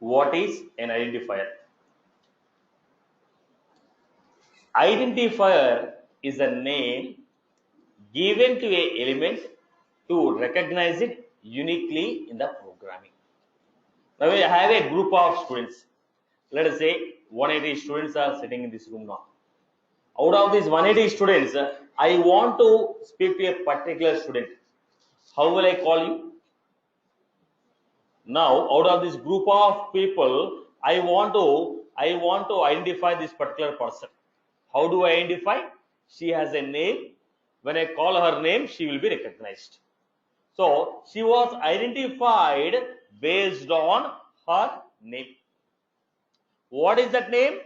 What is an identifier? Identifier is a name given to a element to recognize it uniquely in the programming. Now we have a group of students. Let us say 180 students are sitting in this room now. Out of these 180 students, I want to speak to a particular student. How will I call you? Now, out of this group of people, I want to identify this particular person. How do I identify? She has a name. When I call her name, she will be recognized. So she was identified based on her name. What is that name?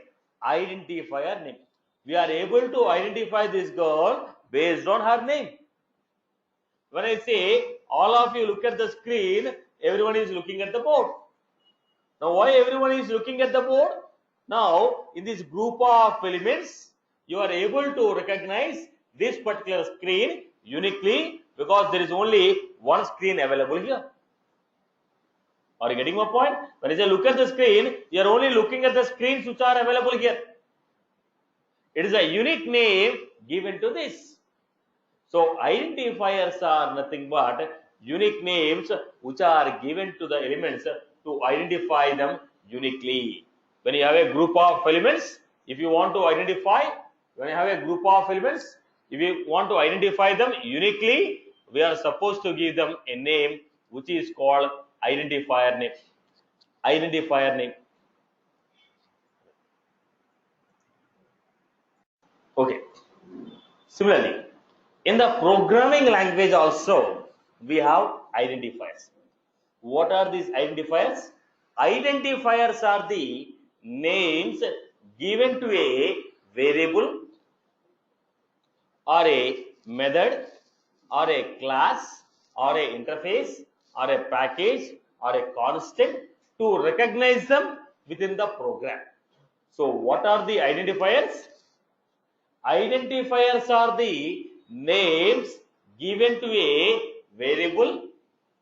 Identifier name. We are able to identify this girl based on her name. When I say all of you look at the screen, everyone is looking at the board. Now why everyone is looking at the board? Now in this group of elements, you are able to recognize this particular screen uniquely because there is only one screen available here. Are you getting my point? When I say look at the screen, you are only looking at the screens which are available here. It is a unique name given to this. So identifiers are nothing but unique names which are given to the elements to identify them uniquely. When you have a group of elements, if you want to identify, when you have a group of elements, if you want to identify them uniquely, we are supposed to give them a name which is called identifier name. Identifier name. Okay. Similarly, in the programming language also, we have identifiers. What are these identifiers? Identifiers are the names given to a variable or a method or a class or a interface or a package or a constant to recognize them within the program. So what are the identifiers? Identifiers are the names given to a variable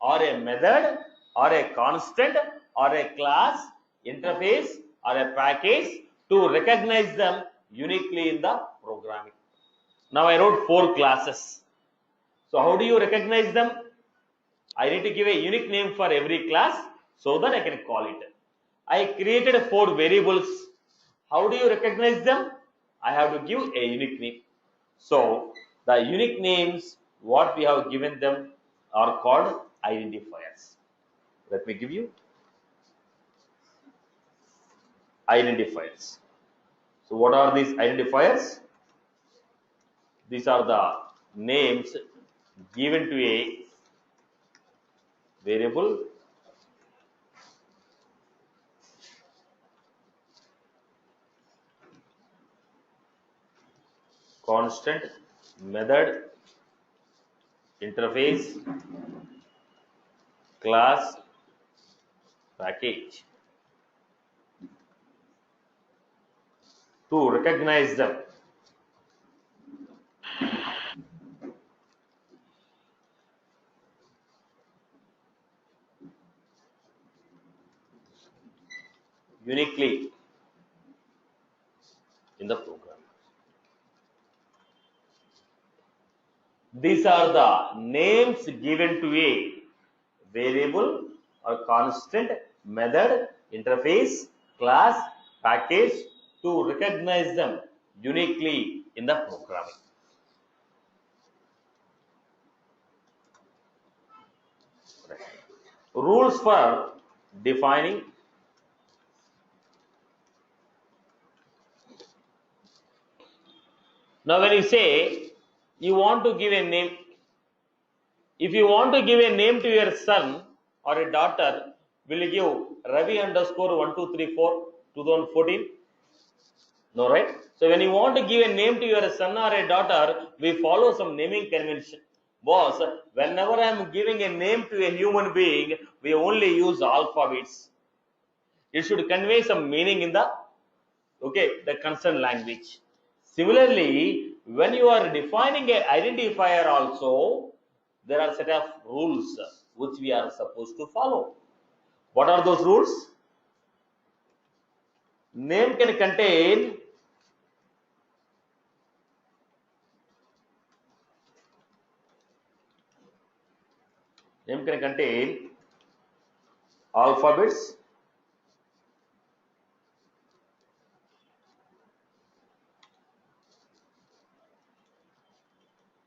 or a method or a constant or a class, interface or a package to recognize them uniquely in the programming. Now I wrote 4 classes. So how do you recognize them? I need to give a unique name for every class so that I can call it. I created 4 variables. How do you recognize them? I have to give a unique name. So the unique names what we have given them are called identifiers. Let me give you identifiers. So what are these identifiers? These are the names given to a variable, constant, method, interface, class, package to recognize them. Uniquely in the program. These are the names given to a variable or constant, method, interface, class, package to recognize them uniquely in the programming. Rules for defining. Now when you say you want to give a name, if you want to give a name to your son or a daughter, will you give Ravi underscore 1234 2014? No, right? So when you want to give a name to your son or a daughter, we follow some naming convention. Boss, whenever I am giving a name to a human being, we only use alphabets. It should convey some meaning in the the concerned language. Similarly, when you are defining an identifier also, there are set of rules which we are supposed to follow. What are those rules? Name can contain alphabets,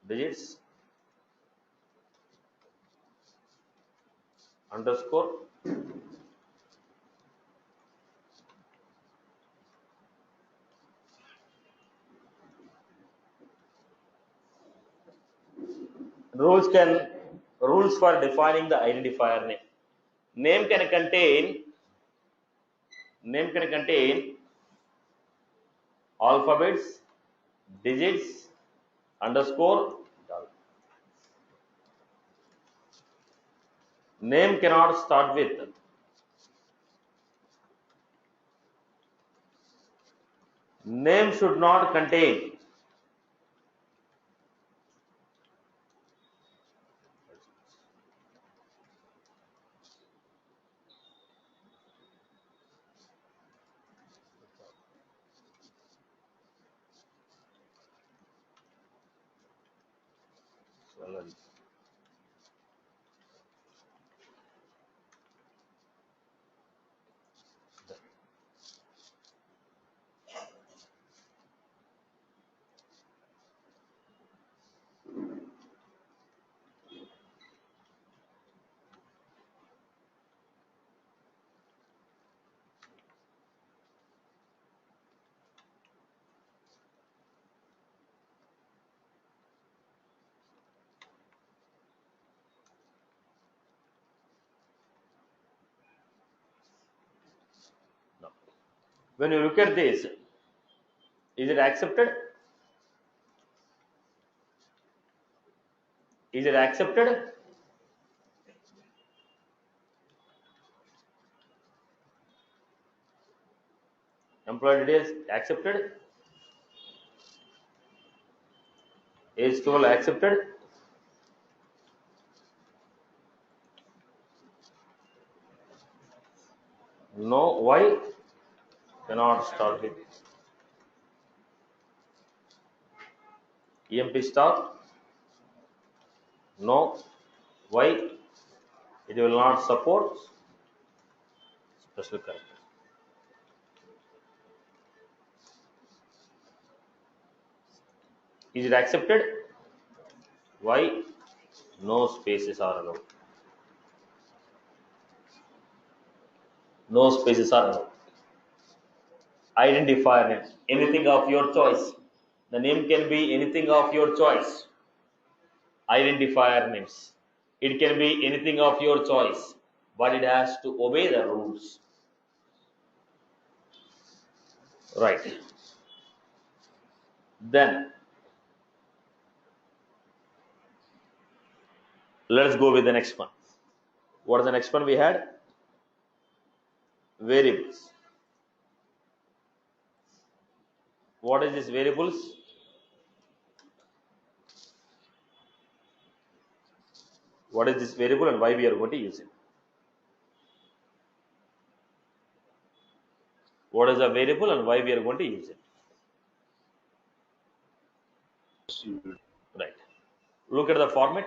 digits, underscore, rules for defining the identifier name. Name can contain alphabets, digits, underscore. Name cannot start with name should not contain no. When you look at this, is it accepted? Is it accepted? Employee details accepted. Age 12 accepted. No. Why? Cannot start with EMP star. No. Why? It will not support special character. Is it accepted? Why? No spaces are allowed. No spaces are allowed. Identifier name. Anything of your choice. The name can be anything of your choice. Identifier names. It can be anything of your choice, but it has to obey the rules. Right. Then let's go with the next one. What is the next one we had? Variables. What is this variables? What is this variable and why we are going to use it? What is a variable and why we are going to use it? Right. Look at the format.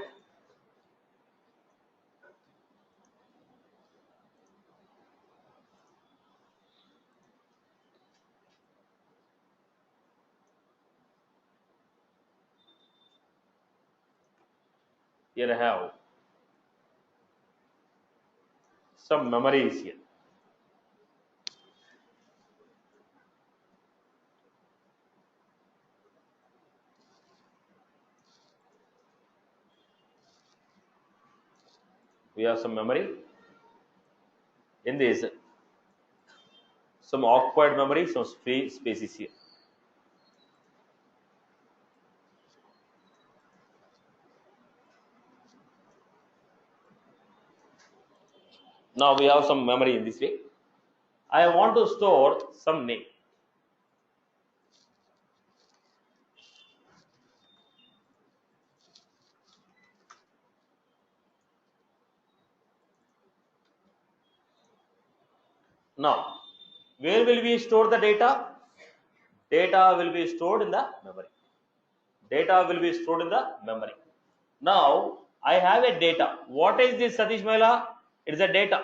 Here I have some memories here. We have some memory. In this, some occupied memory, some free spaces here. Now we have some memory in this way. I want to store some name. Now, Where will we store the data? Data will be stored in the memory. Data will be stored in the memory. Now I have a data. What is this, Satish Maila? It is a data.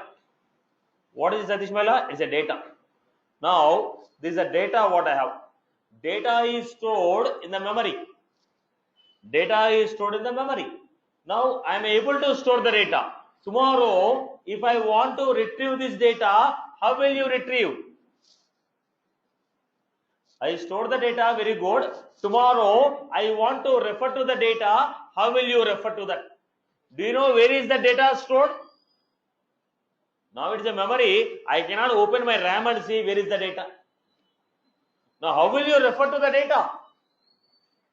What is Satish Maila? It's a data. Now this is a data what I have. Data is stored in the memory. Data is stored in the memory. Now I am able to store the data. Tomorrow, if I want to retrieve this data, how will you retrieve? I store the data, very good. Tomorrow, I want to refer to the data. How will you refer to that? Do you know where is the data stored? Now it is a memory. I cannot open my RAM and see where is the data. Now how will you refer to the data?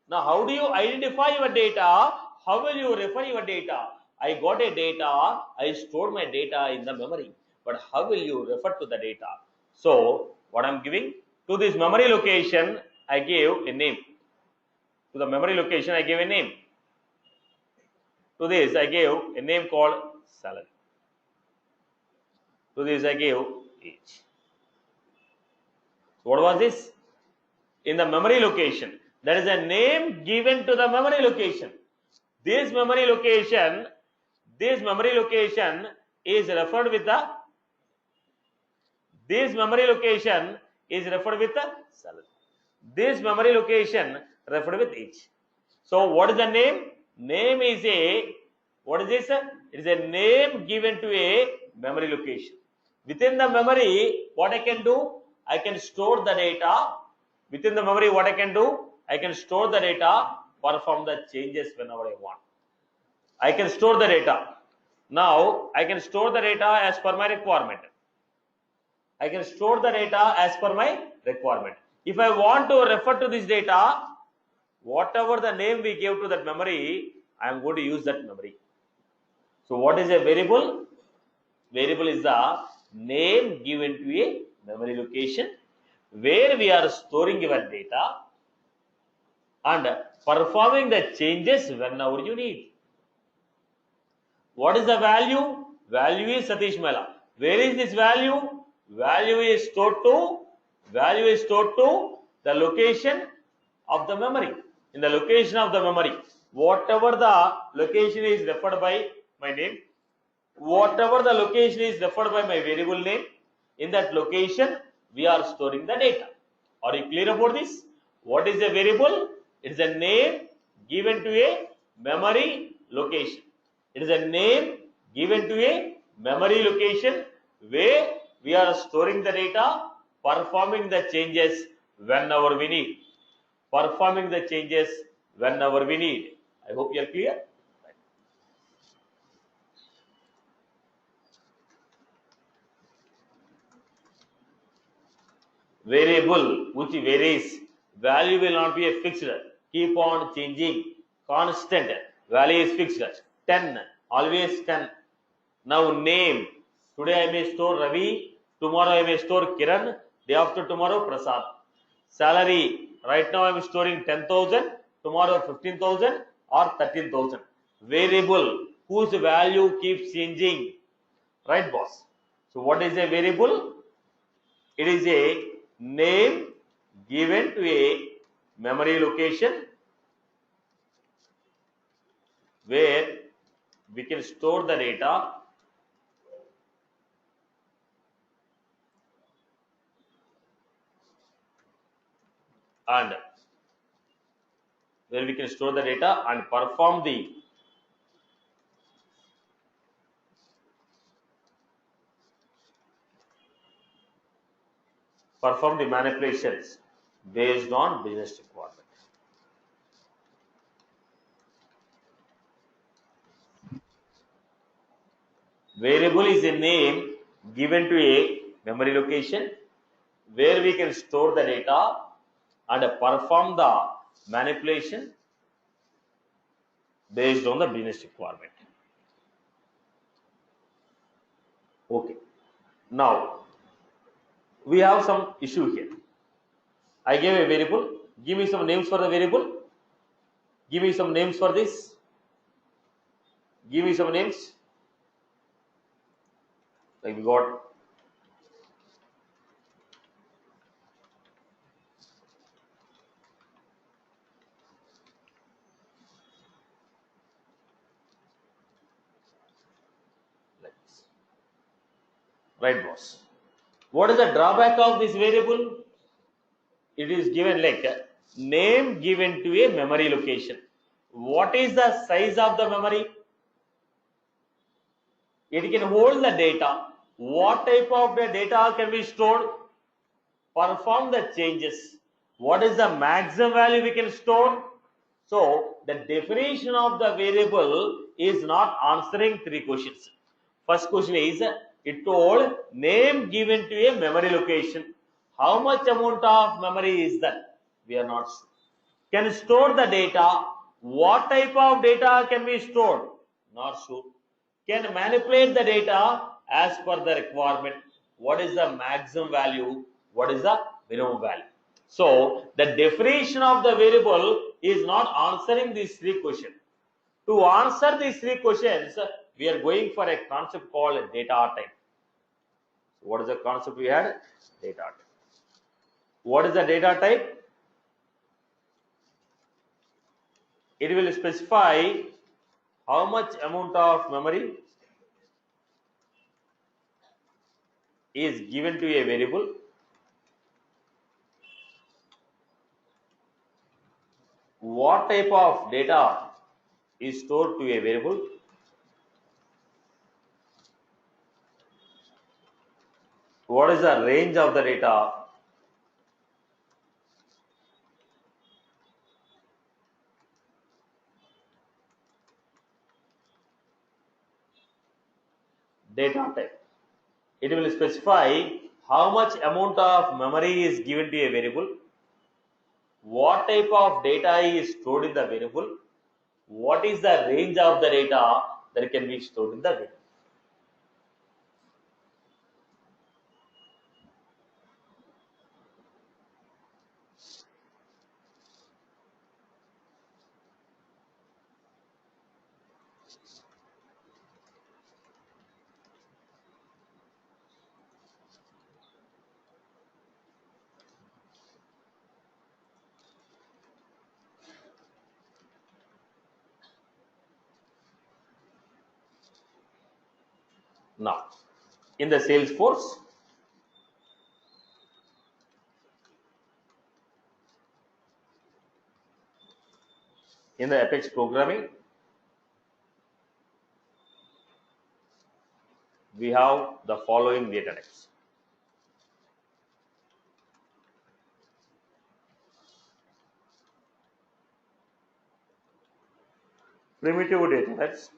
Now how do you identify your data? How will you refer your data? I got a data. I stored my data in the memory. But how will you refer to the data? So what I'm giving? To this memory location, I gave a name. To the memory location, I gave a name. To this, I gave a name called salary. To this, I gave age. So what was this? In the memory location, there is a name given to the memory location. This memory location is referred with the. This memory location is referred with the salary. This memory location referred with age. So what is the name? Name is a, what is this? It is a name given to a memory location. Within the memory, what I can do? I can store the data. Within the memory, what I can do? I can store the data, perform the changes whenever I want. I can store the data. Now, I can store the data as per my requirement. I can store the data as per my requirement. If I want to refer to this data, whatever the name we gave to that memory, I am going to use that memory. So what is a variable? Variable is the name given to a memory location where we are storing your data and performing the changes whenever you need. What is the value? Value is Satish Maila. Where is this value? Value is stored to the location of the memory. In the location of the memory, whatever the location is referred by my name, whatever the location is referred by my variable name, in that location we are storing the data. Are you clear about this? What is a variable? It is a name given to a memory location. It is a name given to a memory location where we are storing the data, performing the changes whenever we need. Performing the changes whenever we need. I hope you are clear. Variable which varies. Value will not be a fixed. Keep on changing. Constant. Value is fixed. 10. Always 10. Now name. Today I may store Ravi. Tomorrow I may store Kiran. Day after tomorrow Prasad. Salary. Right now I am storing 10,000. Tomorrow 15,000 or 13,000. Variable whose value keeps changing. Right, boss? So what is a variable? It is a name given to a memory location where we can store the data and where we can store the data and perform the manipulations based on business requirement. Variable is a name given to a memory location where we can store the data and perform the manipulation based on the business requirement. Okay. Now, we have some issue here. I gave a variable. Give me some names for the variable. Give me some names for this. Give me some names. Like we got Right, boss. What is the drawback of this variable? It is given like a name given to a memory location. What is the size of the memory? It can hold the data. What type of the data can be stored? Perform the changes. What is the maximum value we can store? So the definition of the variable is not answering three questions. First question is, it told name given to a memory location. How much amount of memory is that? We are not sure. Can store the data. What type of data can be stored? Not sure. Can manipulate the data as per the requirement. What is the maximum value? What is the minimum value? So the definition of the variable is not answering these three questions. To answer these three questions, we are going for a concept called data type. What is the concept we had? Data type. What is the data type? It will specify how much amount of memory is given to a variable, what type of data is stored to a variable, what is the range of the data, data type. It will specify how much amount of memory is given to a variable, what type of data is stored in the variable, what is the range of the data that can be stored in the variable. Now, in the Salesforce, in the Apex programming, we have the following data types. Primitive data types,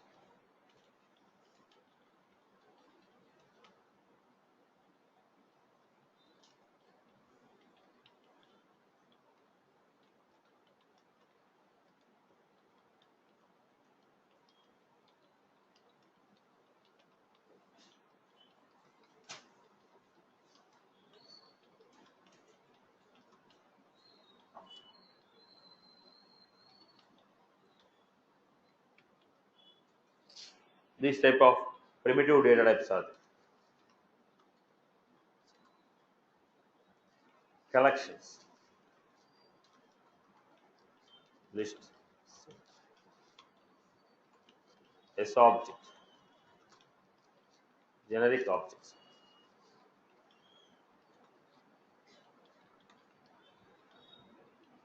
this type of primitive data types are collections, list, S object, generic objects,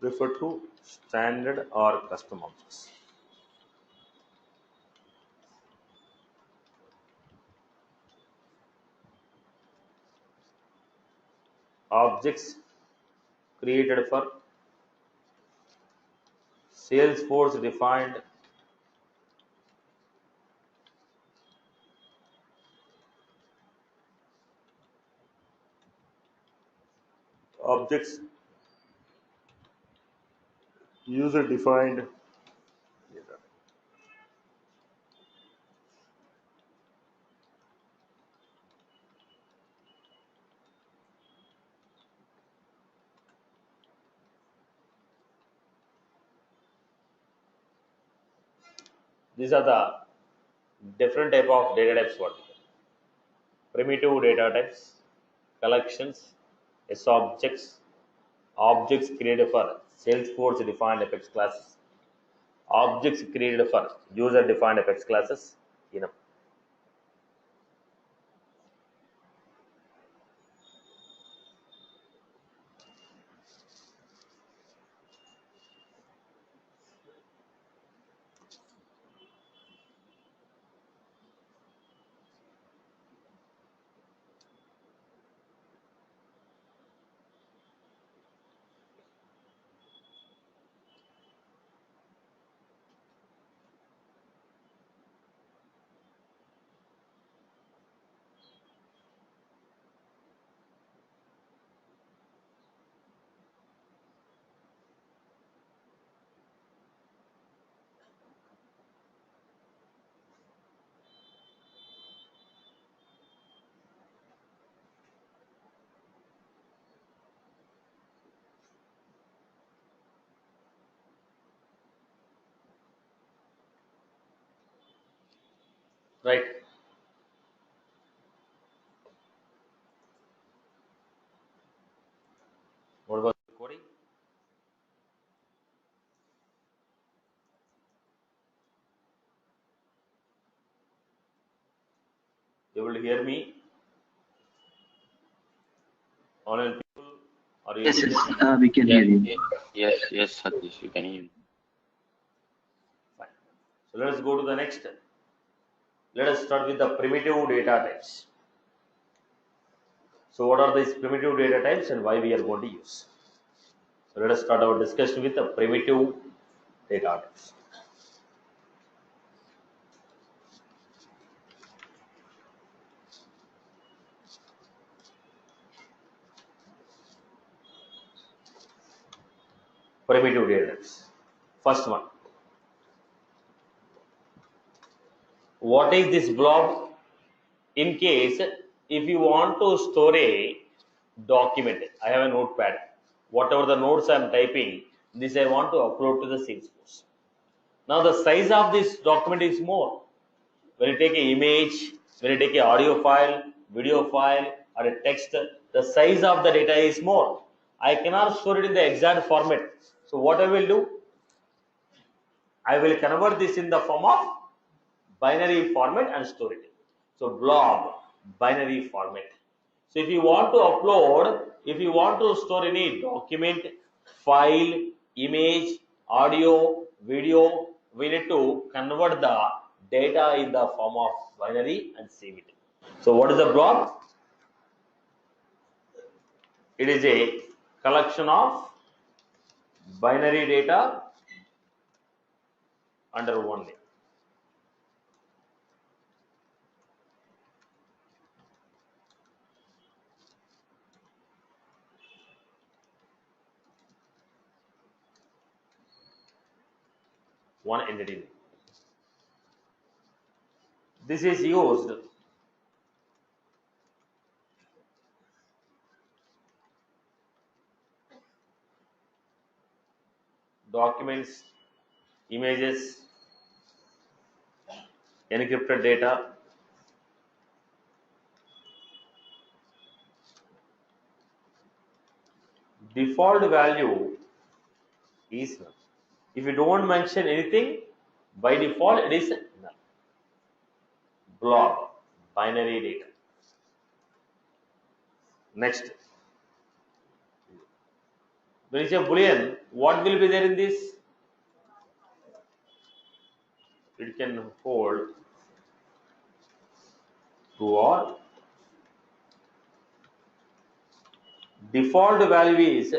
refer to standard or custom objects. Objects created for Salesforce defined objects, user defined data. These are the different type of data types. What primitive data types, collections, S objects, objects created for Salesforce defined Apex classes, objects created for user defined Apex classes. Right. What about coding? Able to hear me? Online people, are you Yes, able yes, to? we can hear Yes, you. yes, Satish, you can hear me. Fine. So let us go to the next. Let us start with the primitive data types. So what are these primitive data types and why we are going to use? So let us start our discussion with the primitive data types. Primitive data types. First one. What is this blob? In case if you want to store a document, I have a notepad. Whatever the notes I am typing, this I want to upload to the Salesforce. Now the size of this document is more. When you take an image, when you take an audio file, video file, or a text, the size of the data is more. I cannot store it in the exact format. So what I will do? I will convert this in the form of binary format and store it. So blob, binary format. So if you want to upload, if you want to store any document, file, image, audio, video, we need to convert the data in the form of binary and save it. So what is the blob? It is a collection of binary data under one name. One entity name. This is used documents, images, encrypted data. Default value is none. If you don't mention anything, by default it is none. Blob, binary data. Next, when you say boolean, what will be there in this? It can hold true or default value is,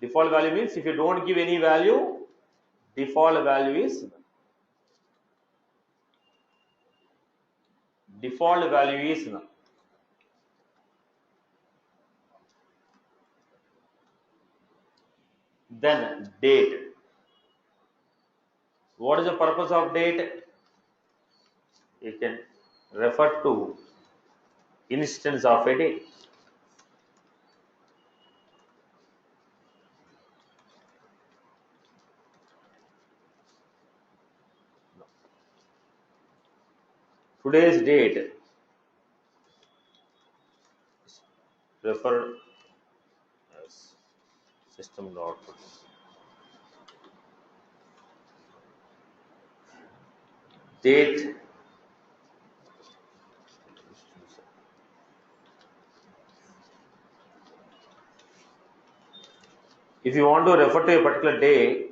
default value means if you don't give any value, default value is none. Default value is none. Then date. What is the purpose of date? You can refer to instance of a day. Today's date refer as system dot date. If you want to refer to a particular day,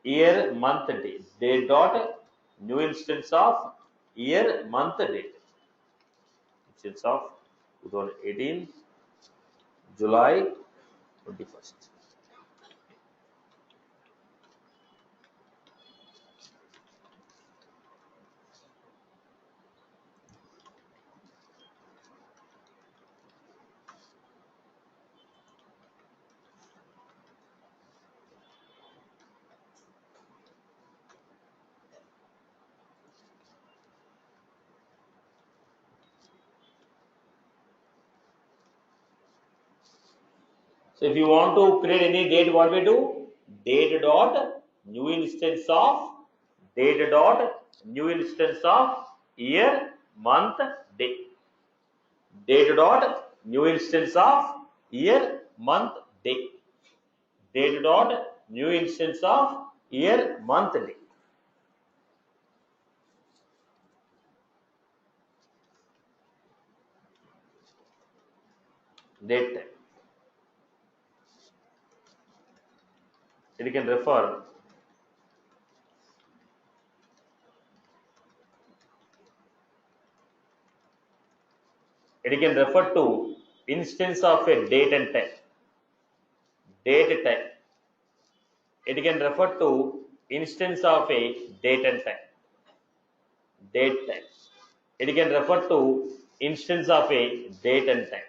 year, month, day, date dot new instance of year, month, date. Instance of 2018 July 21st. So if you want to create any date, what we do? Date dot new instance of date dot new instance of year, month, day. Date dot new instance of year, month, day. Date dot new instance of year, month, day. Date time. It can refer to instance of a date and time. Date time. It can refer to instance of a date and time. Date time. It can refer to instance of a date and time.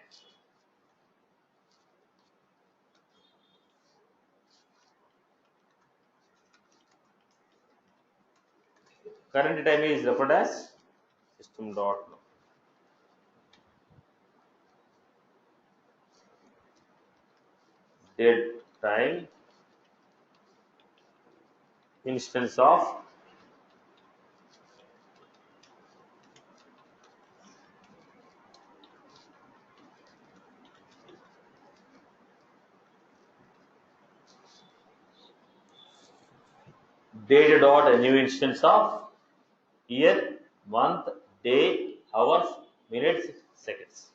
Current time is referred as system dot now. Date time instance of date dot a new instance of year, month, day, hours, minutes, seconds.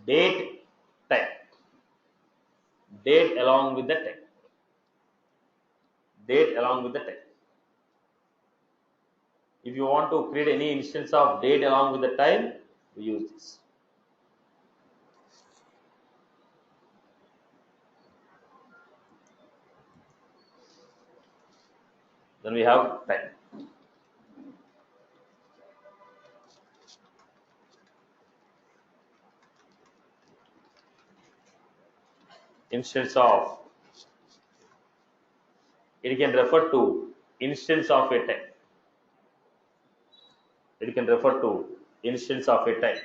Date time. Date along with the time. Date along with the time. If you want to create any instance of date along with the time, we use this. Then we have time. Instance of, it can refer to instance of a time. It can refer to instance of a time.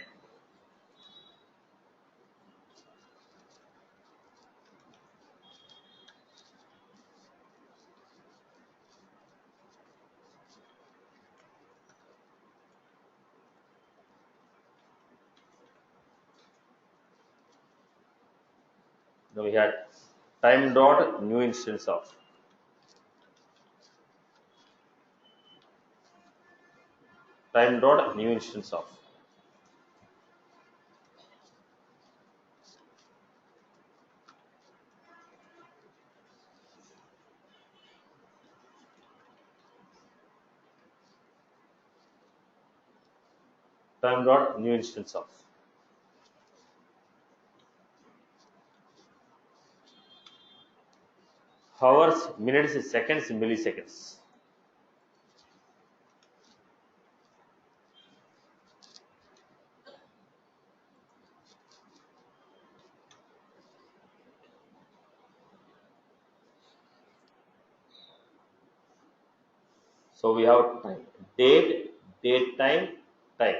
Then we had time dot new instance of. Time dot new instance of. Time dot new instance of. Hours, minutes, seconds, milliseconds. So we have time, date, date time, time.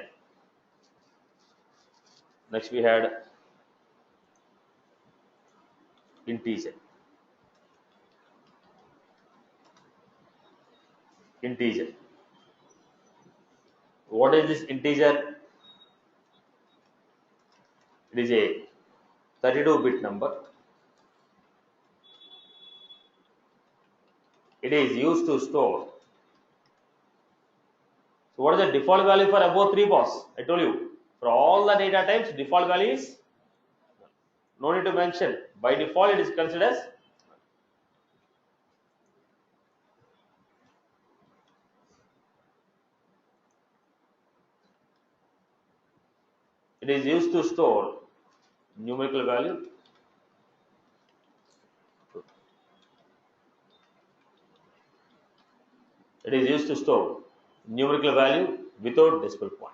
Next we had integer. Integer. What is this integer? It is a 32-bit number. It is used to store. So what is the default value for above 3 boss? I told you, for all the data types, default value is, no need to mention, By default, it is considered as it is used to store numerical value. It is used to store numerical value without decimal point.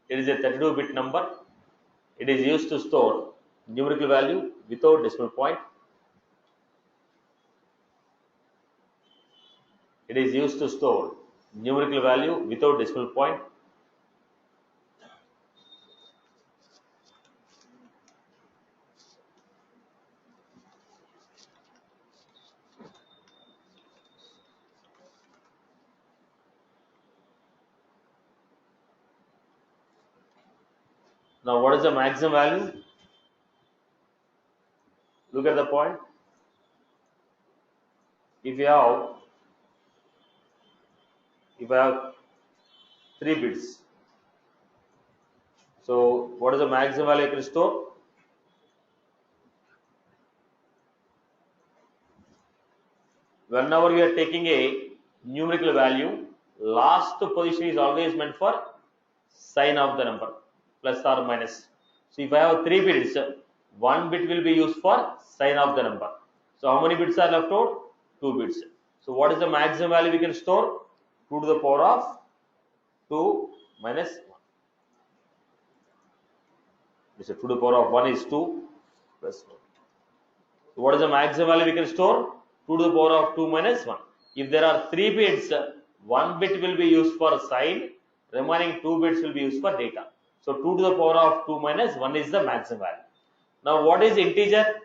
It is a 32-bit number. It is used to store numerical value without decimal point. It is used to store numerical value without decimal point. Now, what is the maximum value? Look at the point. If I have 3 bits, so what is the maximum value I can store? Whenever we are taking a numerical value, last position is always meant for sign of the number, plus or minus. So if I have 3 bits, 1 bit will be used for sign of the number. So how many bits are left out? 2 bits. So what is the maximum value we can store? 2 to the power of 2 minus 1. This is 2 to the power of 1 is 2 plus 1. So what is the maximum value we can store? 2 to the power of 2 minus 1. If there are 3 bits, 1 bit will be used for sign, remaining 2 bits will be used for data. So 2 to the power of 2 minus 1 is the maximum value. Now what is integer?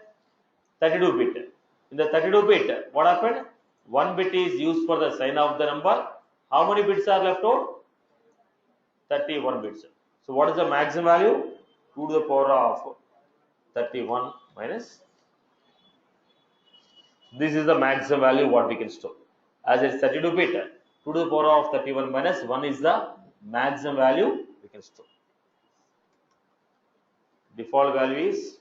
32 bit. In the 32 bit, what happened? 1 bit is used for the sign of the number. How many bits are left out? 31 bits. So what is the maximum value? 2 to the power of 31 minus. This is the maximum value what we can store. As it's 32 bit, 2 to the power of 31 minus 1 is the maximum value we can store. Default value is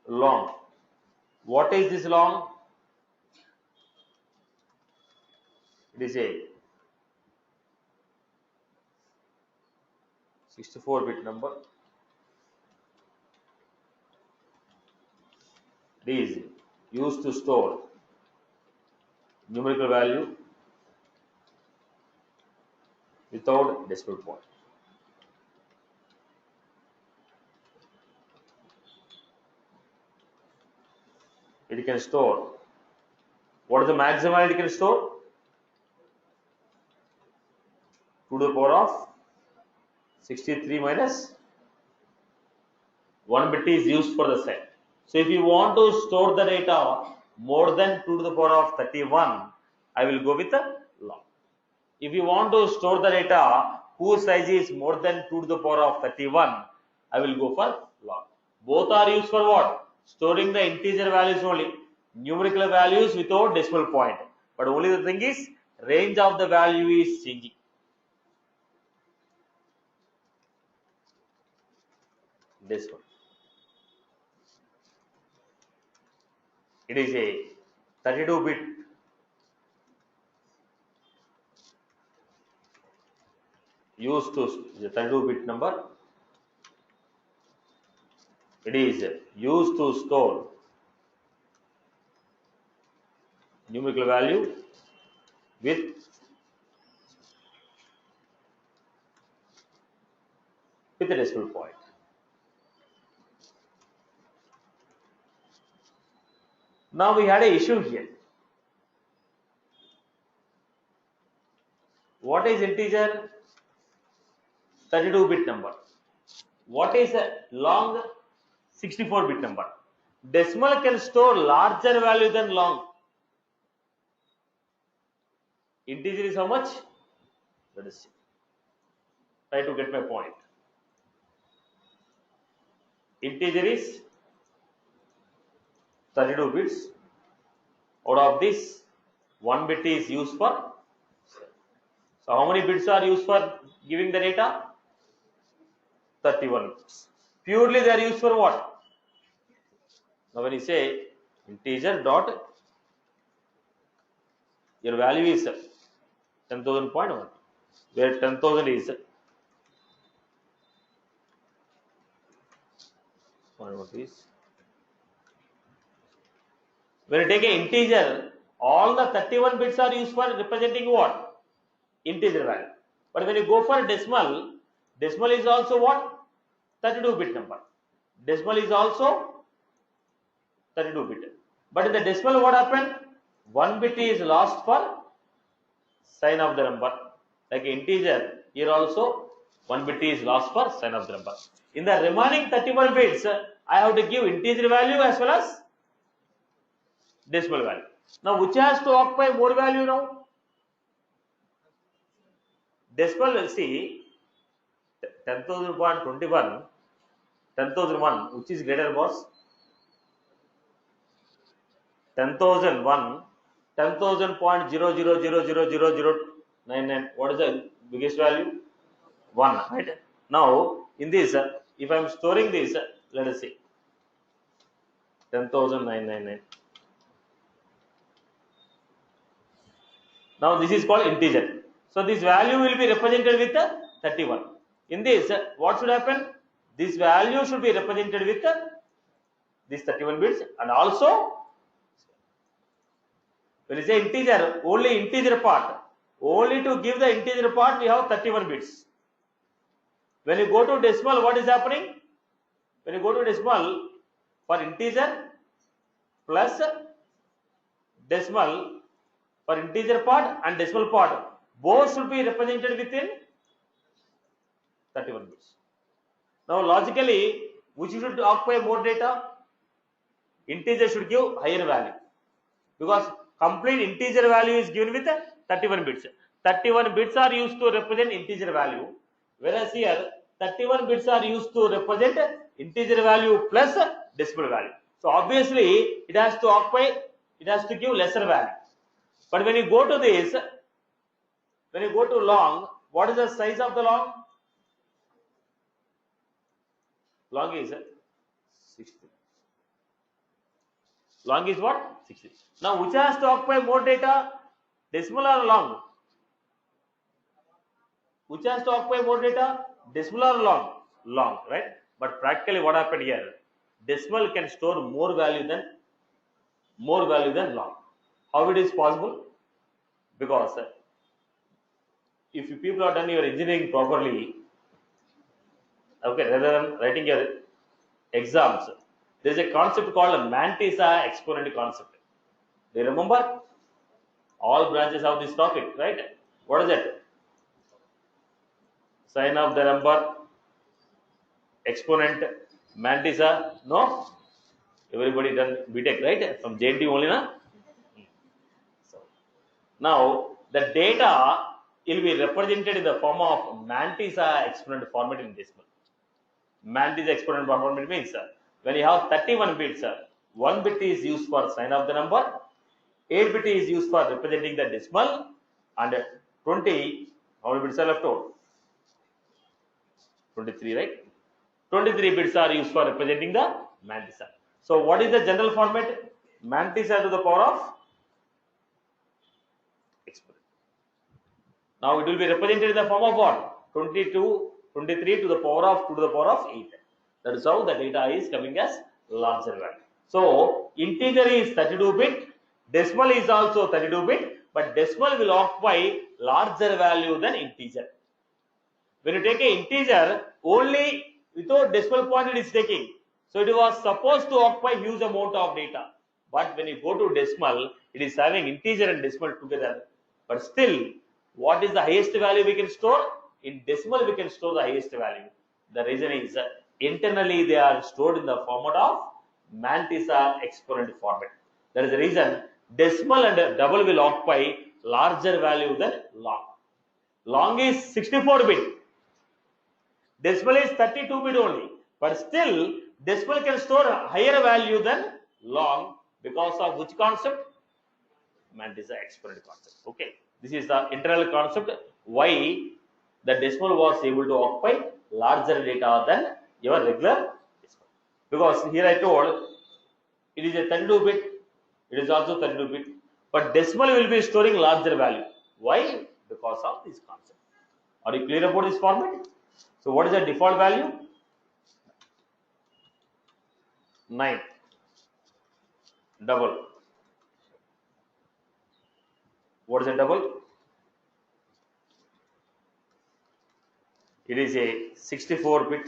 long. What is this long? It is a 64-bit number. It is used to store numerical value without decimal point. It can store. What is the maximum value it can store? 2 to the power of 63 minus 1 bit is used for the set. So if you want to store the data more than 2 to the power of 31, I will go with the long. If you want to store the data whose size is more than 2 to the power of 31, I will go for long. Both are used for what? Storing the integer values only, numerical values without decimal point. But only the thing is, range of the value is changing. This one. It is a 32-bit used to the 32-bit number. It is used to store numerical value with a decimal point. Now we had an issue here. What is integer? 32-bit number. What is a long? 64-bit number. Decimal can store larger value than long. Integer is how much? Let us see. Try to get my point. Integer is 32 bits. Out of this, 1 bit is used for. So how many bits are used for giving the data? 31 bits. Purely they are used for what? Now when you say integer dot, your value is 10,000.1, where 10,000 is when you take an integer, all the 31 bits are used for representing what? Integer value. But when you go for decimal, decimal is also what? 32 bit number. Decimal is also 32 bit. But in the decimal, what happened? 1 bit is lost for sign of the number. Like integer, here also 1 bit is lost for sign of the number. In the remaining 31 bits, I have to give integer value as well as decimal value. Now, which has to occupy more value now? Decimal, see, 10,000.21, 10,001, which is greater, boss? 10,001, 10,000.00000099. What is the biggest value? 1, right? Now, in this, if I am storing this, let us see, 10,999. Now, this is called integer. So, this value will be represented with 31. In this, what should happen? This value should be represented with these 31 bits, and also when you say integer, only integer part. Only to give the integer part, we have 31 bits. When you go to decimal, what is happening? When you go to decimal, for integer plus decimal, for integer part and decimal part, both should be represented within 31 bits. Now, logically, which should occupy more data? Integer should give higher value, because complete integer value is given with 31 bits. 31 bits are used to represent integer value, whereas here 31 bits are used to represent integer value plus decimal value. So obviously it has to occupy, it has to give lesser value. But when you go to this, when you go to long, what is the size of the long? Long is 60. Long is what? 60. Now, which has to occupy more data? Decimal or long? Which has to occupy more data? Decimal or long? Long, right? But practically, what happened here? Decimal can store more value than long. How it is possible? Because if you people have done your engineering properly, okay, rather than writing your exams, there is a concept called a Mantissa exponent concept. Do you remember? All branches have this topic, right? What is it? Sign of the number, exponent, Mantissa. No? Everybody done BTech, right? From JNT only, na? So, now, the data will be represented in the form of Mantissa exponent format in decimal. Mantissa exponent format means when you have 31 bits, 1 bit is used for sign of the number, 8 bit is used for representing the decimal, and 20, how many bits are left out? 23, right? 23 bits are used for representing the Mantissa. So what is the general format? Mantissa to the power of exponent. Now it will be represented in the form of what? 23 to the power of 8. That is how the data is coming as larger value. So integer is 32 bit, decimal is also 32 bit, but decimal will occupy larger value than integer. When you take an integer, only without decimal point it is taking. So it was supposed to occupy huge amount of data. But when you go to decimal, it is having integer and decimal together. But still, what is the highest value we can store? In decimal, we can store the highest value. The reason is internally they are stored in the format of Mantissa exponent format. That is the reason decimal and double will occupy larger value than long. Long is 64 bit. Decimal is 32 bit only. But still, decimal can store higher value than long because of which concept? Mantissa exponent concept. Okay. This is the internal concept why the decimal was able to occupy larger data than your regular decimal. Because here I told it is a 32 bit, it is also 32 bit, but decimal will be storing larger value. Why? Because of this concept. Are you clear about this format? So what is the default value? 9 double. What is a double? It is a 64 bit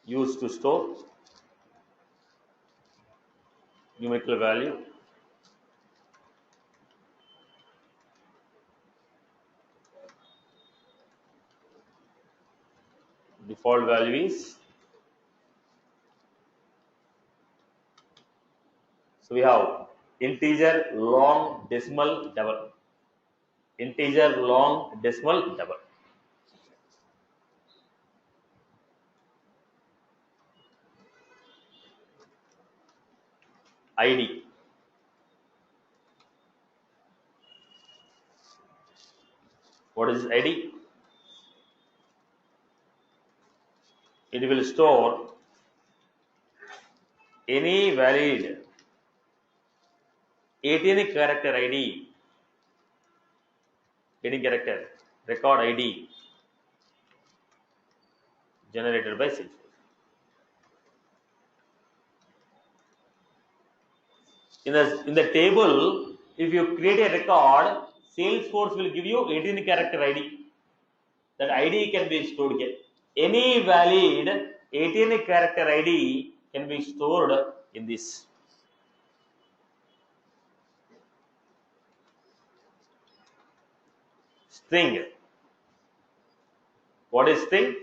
used to store numerical value. Default value is, so we have integer long decimal double. Integer long decimal double. ID. What is ID? It will store any valid 18 character ID, any character record ID generated by Salesforce. In the table, if you create a record, Salesforce will give you 18 character ID. That ID can be stored here. Any valid 18 character ID can be stored in this. String. What is string?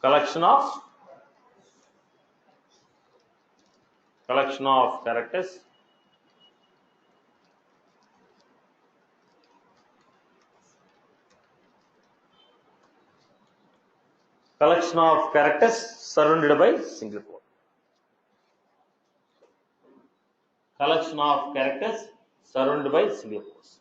Collection of characters surrounded by single quote. Collection of characters surrounded by single quotes.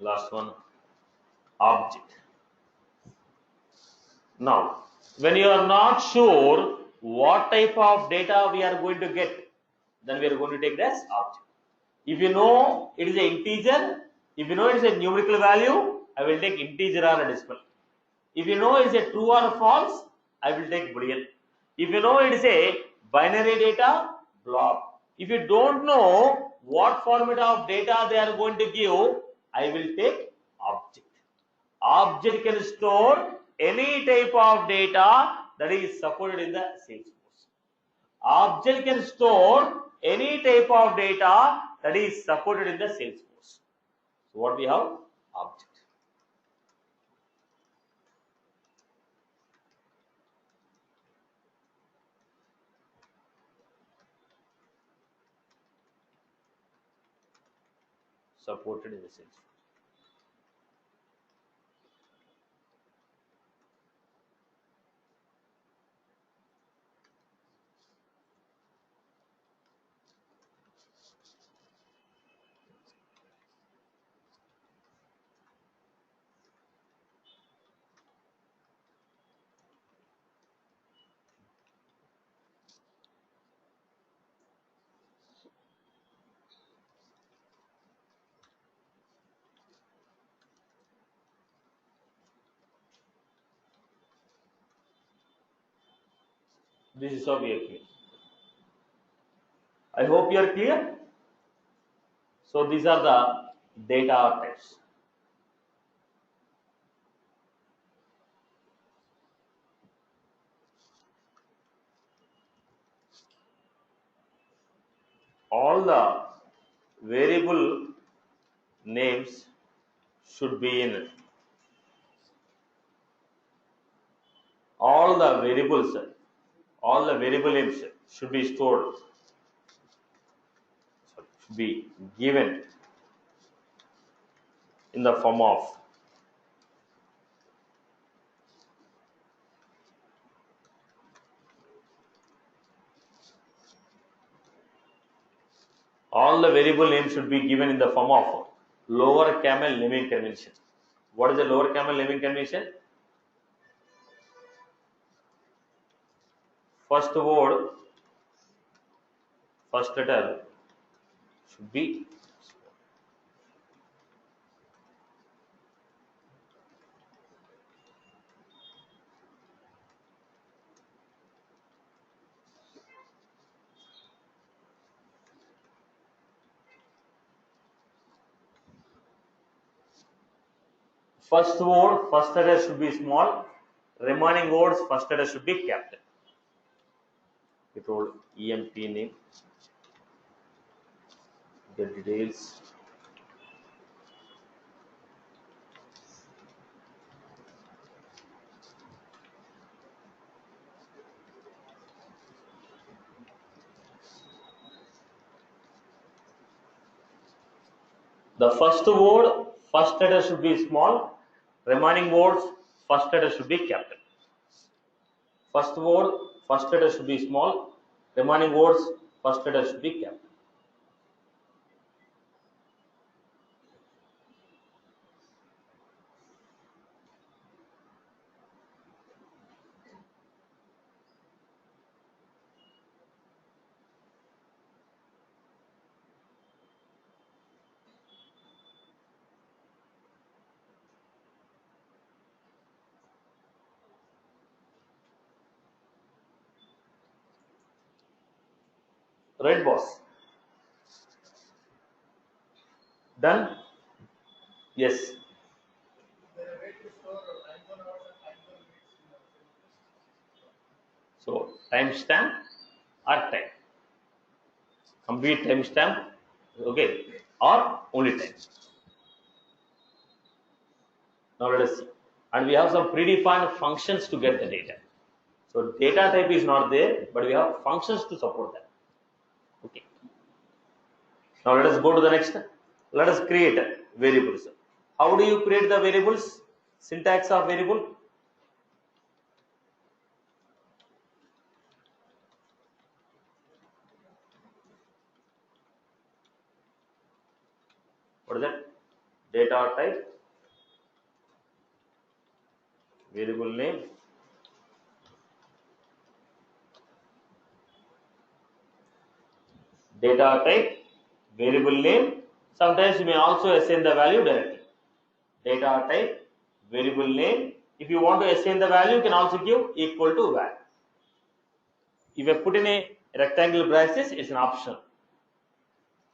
Last one, object. Now, when you are not sure what type of data we are going to get, then we are going to take this object. If you know it is an integer, if you know it is a numerical value, I will take integer or a decimal. If you know it is a true or false, I will take boolean. If you know it is a binary data, block. If you don't know what format of data they are going to give, I will take object. Object can store any type of data that is supported in the Salesforce. Object can store any type of data that is supported in the Salesforce. So what we have? Object. Supported in the Salesforce. This is how we are clear. I hope you are clear. So these are the data types. All the variable names should be in. All the variables, all the variable names should be stored, should be given in the form of All the variable names should be given in the form of lower camel naming convention. What is the lower camel naming convention? First word, first letter should be first word, first letter should be small. Remaining words, first letter should be capital. We told EMP name, the details. The first word, first letter should be small. Remaining words, first letter should be capital. First word, first letter should be small. Remaining words, first letter should be capital. Right, boss? Done? Yes. So timestamp or time. Complete timestamp, okay, or only time. Now let us see. And we have some predefined functions to get the data. So data type is not there, but we have functions to support that. Okay. Now let us go to the next. Let us create variables. How do you create the variables? Syntax of variable. What is that? Data type, variable name, data type, variable name. Sometimes you may also assign the value directly. Data type, variable name. If you want to assign the value, you can also give equal to val. If I put in a rectangle braces, it's an option.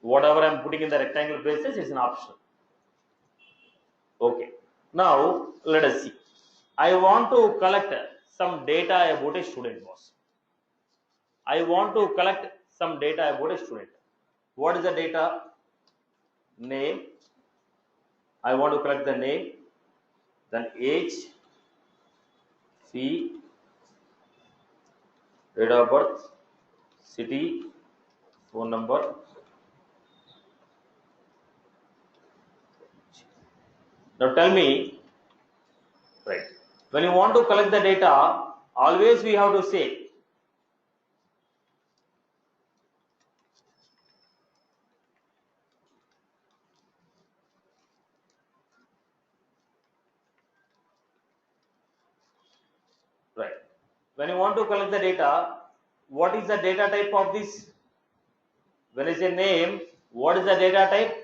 Whatever I'm putting in the rectangle braces is an option. Okay. Now let us see. I want to collect some data about a student, boss. I want to collect some data about a student. What is the data? Name. I want to collect the name, then age, fee, date of birth, city, phone number. Now tell me, right, when you want to collect the data, always we have to say, right, when you want to collect the data, what is the data type of this? When I say name, what is the data type?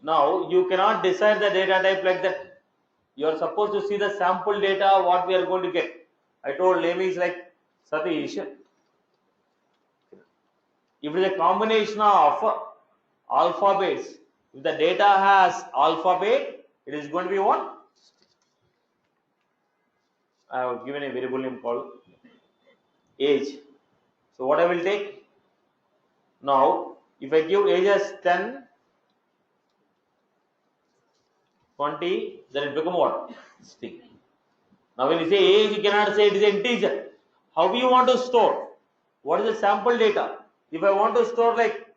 Now you cannot decide the data type like that. You are supposed to see the sample data, what we are going to get. I told name is like Satish. If it is a combination of alphabets, if the data has alphabet, it is going to be what? I have given a variable name called age. So what I will take? Now, if I give age as 10, 20, then it become what? 60. Now when you say age, you cannot say it is an integer. How you want to store? What is the sample data? If I want to store like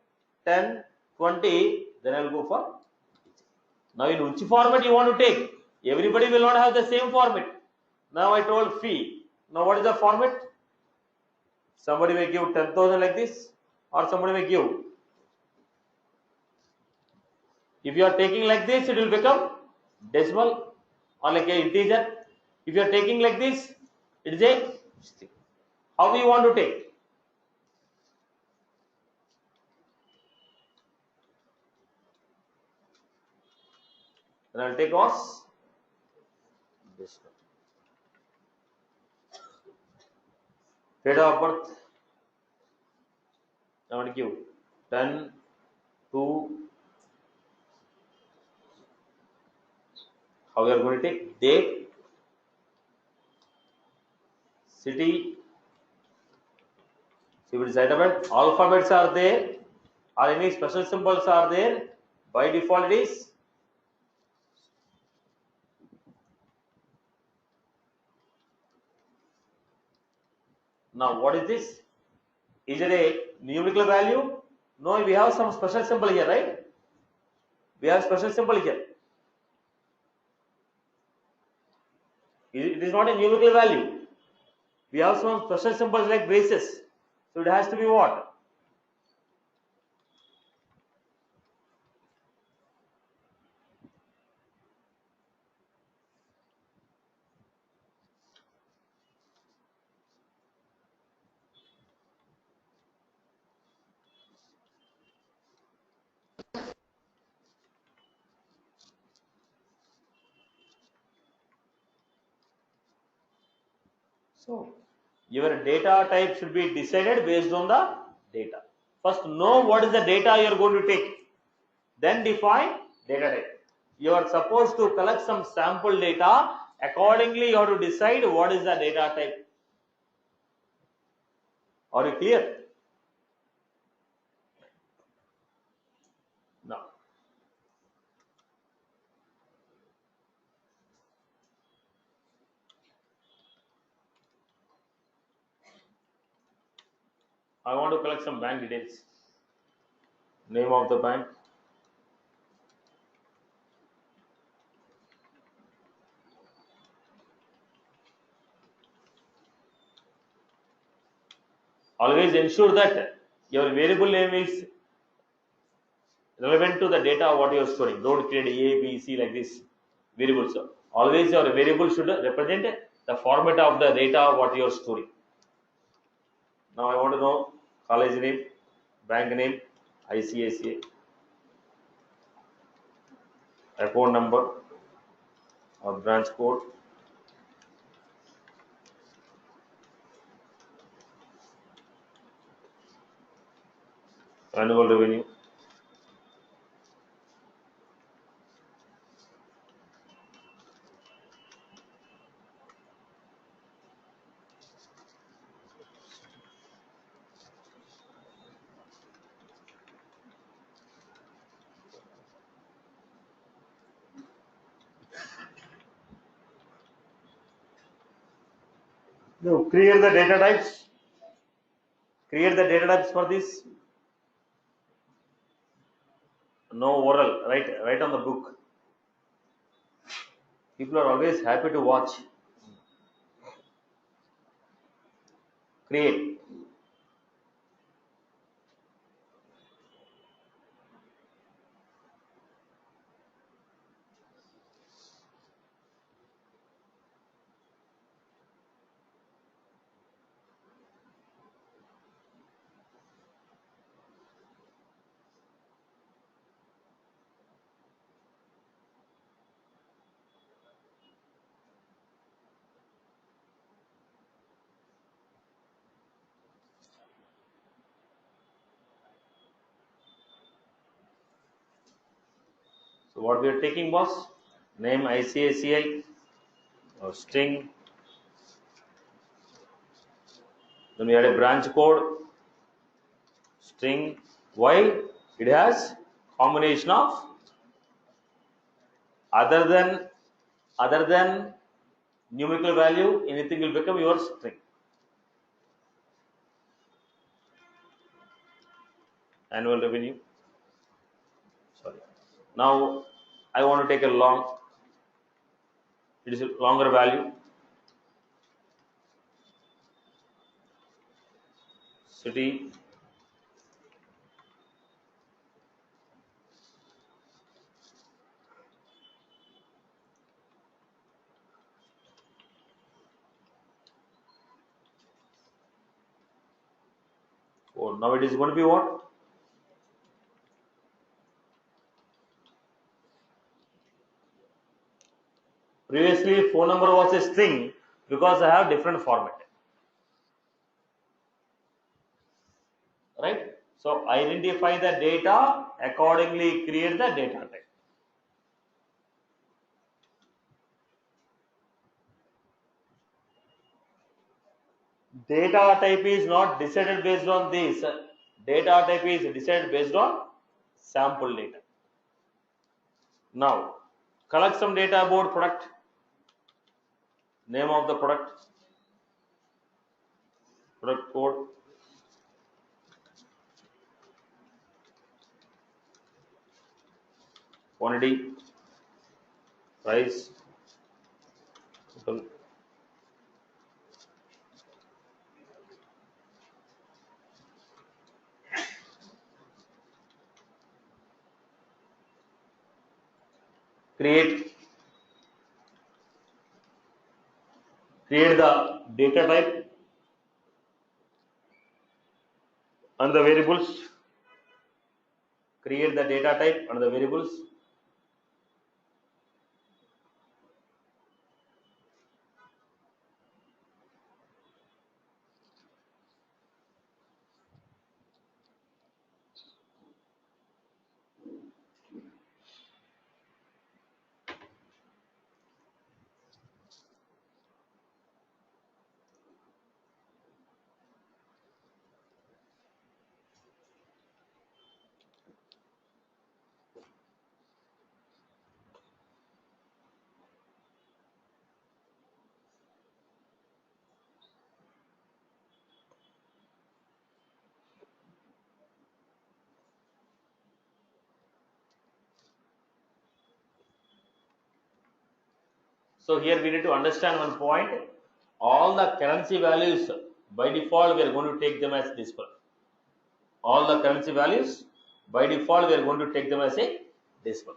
10, 20, then I will go for. Now in which format you want to take? Everybody will not have the same format. Now I told fee. Now what is the format? Somebody may give 10,000 like this, or somebody may give If you are taking like this, it will become decimal or like a integer. If you are taking like this, it is a string. How you want to take? Then I will take was this one. Date of birth. I want to give 10 to. How we are going to take? Date, city. See what is alphabet. Alphabets are there, or any special symbols are there. By default, it is now. What is this? Is it a numerical value? No, we have some special symbol here, right? We have special symbol here. It is not a numerical value. We have some special symbols like braces. So it has to be what? So your data type should be decided based on the data. First know what is the data you are going to take. Then define data type. You are supposed to collect some sample data. Accordingly, you have to decide what is the data type. Are you clear? Now, I want to collect some bank details. Name of the bank. Always ensure that your variable name is relevant to the data what you are storing. Don't create A, B, C like this variables. So always your variable should represent the format of the data what you are storing. Now I want to know college name, bank name, ICICI, account number or branch code, annual revenue. Now create the data types. Create the data types for this. No oral, right on the book. People are always happy to watch. Create. So what we are taking was name ICICI or string. Then we had a branch code string. Why? It has combination of other than numerical value, anything will become your string. Annual revenue. Sorry. Now I want to take a long. It is a longer value. City. Oh, now it is going to be what? Previously, phone number was a string because I have different format. Right? So identify the data, accordingly create the data type. Data type is not decided based on this. Data type is decided based on sample data. Now, collect some data about product. Name of the product code, quantity, price, total. Create the data type and the variables. Create the data type and the variables. So here we need to understand one point. All the currency values by default we are going to take them as decimal. All the currency values by default we are going to take them as a decimal.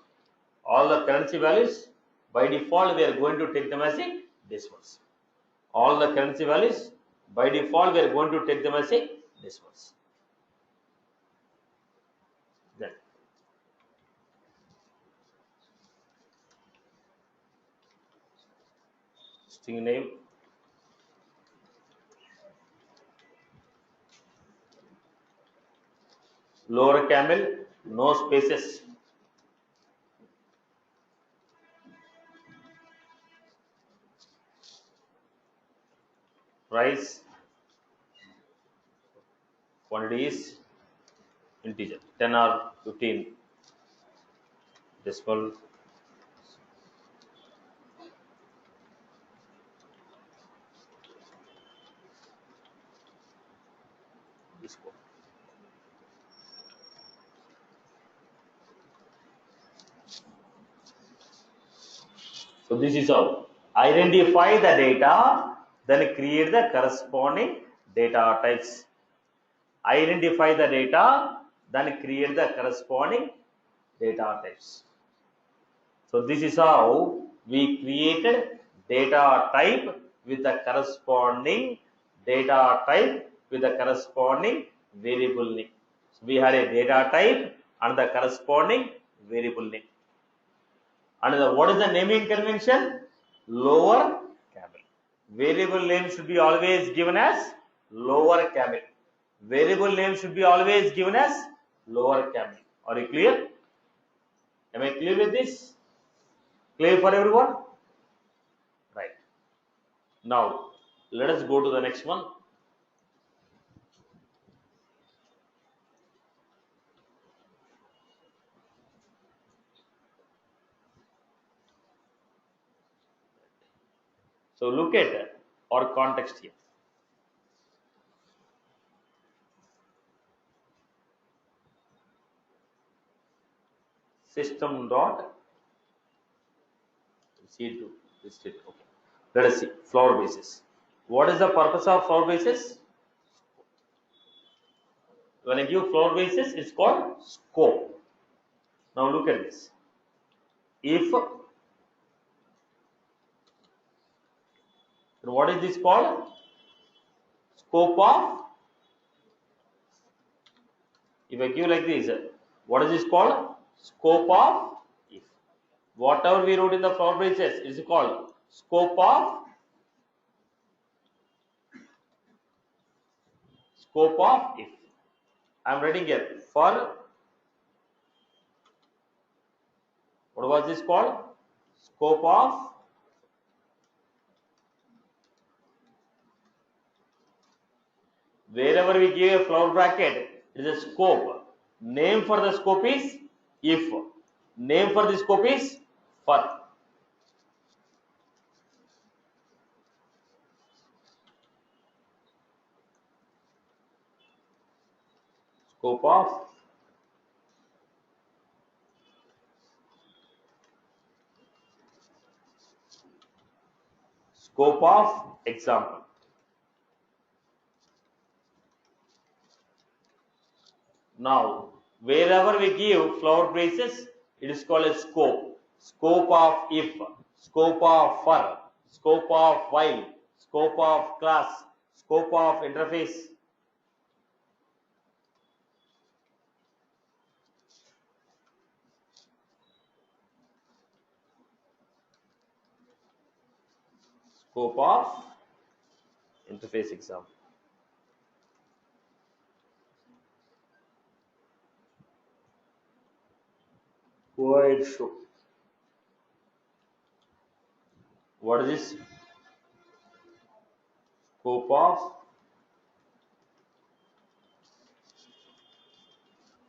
All the currency values by default we are going to take them as a decimals. All the currency values by default we are going to take them as a decimals. Then string name, lower camel, no spaces. Price, quantity is integer, 10 or 15 decimal. This code. So this is how identify the data, then create the corresponding data types. Identify the data, then create the corresponding data types. So this is how we created data type with the corresponding data type with the corresponding variable name. So we had a data type and the corresponding variable name. And what is the naming convention? Lower camel. Variable name should be always given as lower camel. Variable name should be always given as lower camel. Are you clear? Am I clear with this? Clear for everyone? Right. Now, let us go to the next one. So, look at our context here. System dot C2. Okay. Let us see. Floor basis. What is the purpose of floor basis? When I give floor basis, it's called scope. Now look at this. If, what is this called? Scope of If I give like this, what is this called? Scope of if. Whatever we wrote in the flower braces is called scope of if. I am writing here for, what was this called? Scope of wherever we give a flower bracket, it is a scope. Name for the scope is if. Name for the scope is for. Scope of example. Now, wherever we give flower braces, it is called a scope. Scope of if, scope of for, scope of while, scope of class, scope of interface. Scope of interface example. Wide show. What is this? Scope of.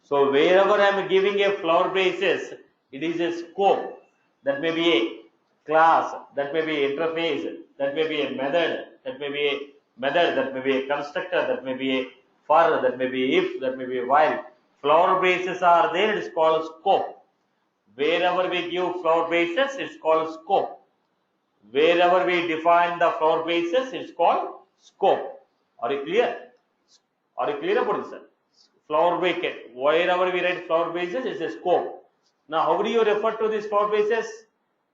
So wherever I am giving a flower braces, it is a scope. That may be a class, that may be interface, that may be a method, that may be a method, that may be a constructor, that may be a for, that may be if, that may be a while. Flower braces are there, it is called scope. Wherever we give flower braces, it's called scope. Wherever we define the flower braces, it's called scope. Are you clear? Are you clear about this, sir? Flower bracket. Wherever we write flower braces, it's a scope. Now, how do you refer to these flower braces?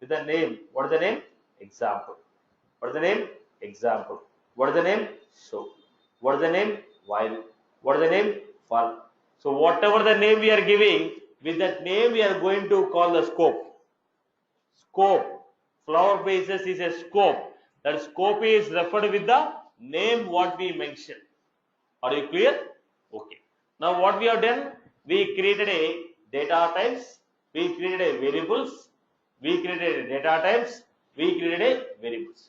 With the name. What is the name? Example. What is the name? Example. What is the name? Show. What is the name? While. What is the name? For. So, whatever the name we are giving, with that name we are going to call the scope. Scope. Flower braces is a scope. That scope is referred with the name what we mentioned. Are you clear? Okay. Now what we have done, we created a data types, we created a variables, we created a data types, we created a variables.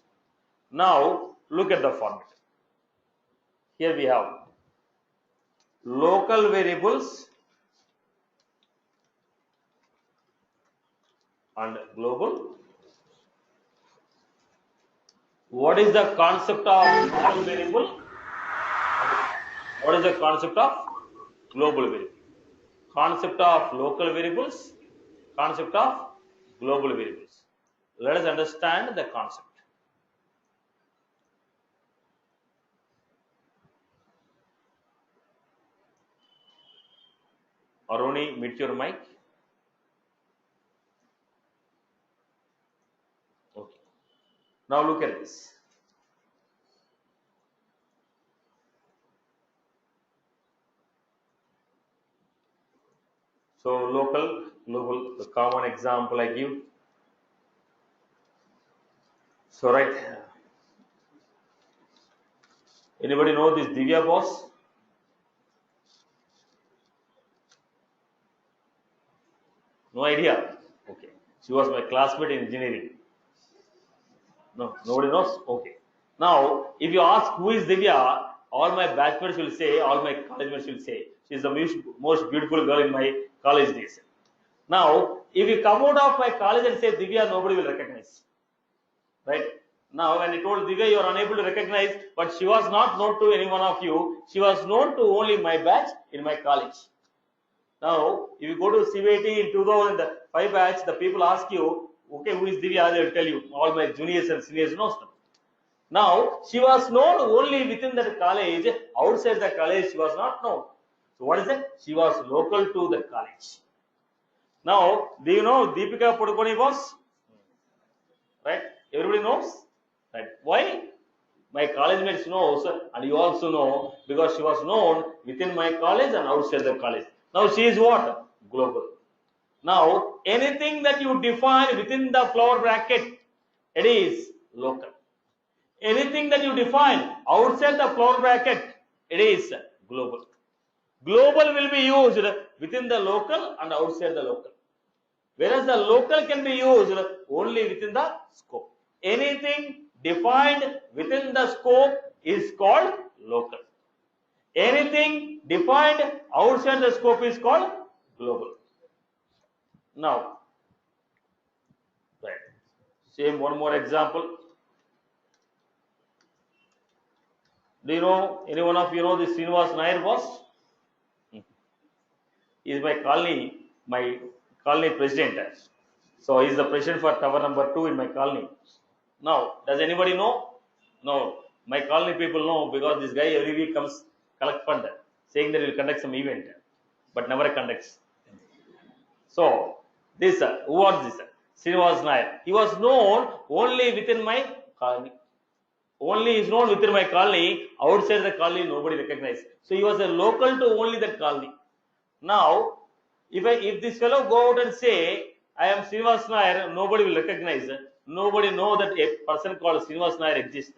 Now look at the format. Here we have local variables and global. What is the concept of local variable? What is the concept of global variable? Concept of local variables, concept of global variables. Let us understand the concept. Aruni, mute your mic. Okay. Now look at this. So local, global, the common example I give. So right, anybody know this Divya boss? No idea. Okay, she was my classmate in engineering. No, nobody knows. Okay. Now, if you ask who is Divya, all my batchmates will say, all my college mates will say, she is the most beautiful girl in my college days. Now, if you come out of my college and say Divya, nobody will recognize. Right? Now, when I told Divya, you are unable to recognize, but she was not known to any one of you. She was known to only my batch in my college. Now, if you go to CVIT in 2005 batch, the people ask you, okay, who is Divya? They will tell you. All my juniors and seniors knows them. Now, she was known only within that college. Outside the college, she was not known. So, what is it? She was local to the college. Now, do you know Deepika Padukone was? Right? Everybody knows? Right? Why? My college mates knows, and you also know, because she was known within my college and outside the college. Now she is what? Global. Now anything that you define within the flower bracket, it is local. Anything that you define outside the flower bracket, it is global. Global will be used within the local and outside the local, whereas the local can be used only within the scope. Anything defined within the scope is called local. Anything defined outside the scope is called global. Now, right, same one more example. Do you know, any one of you know this Srinivas Nair boss? He is my colony president. So he is the president for tower number 2 in my colony. Now, does anybody know? No. My colony people know, because this guy every week comes collect fund, saying that he will conduct some event, but never conducts. So this who was this? Srinivas Nair. He was known only within my colony. Only is known within my colony. Outside the colony, nobody recognized. So he was a local to only that colony. Now, if this fellow go out and say, I am Srinivas Nair, nobody will recognize. Nobody know that a person called Srinivas Nair exists.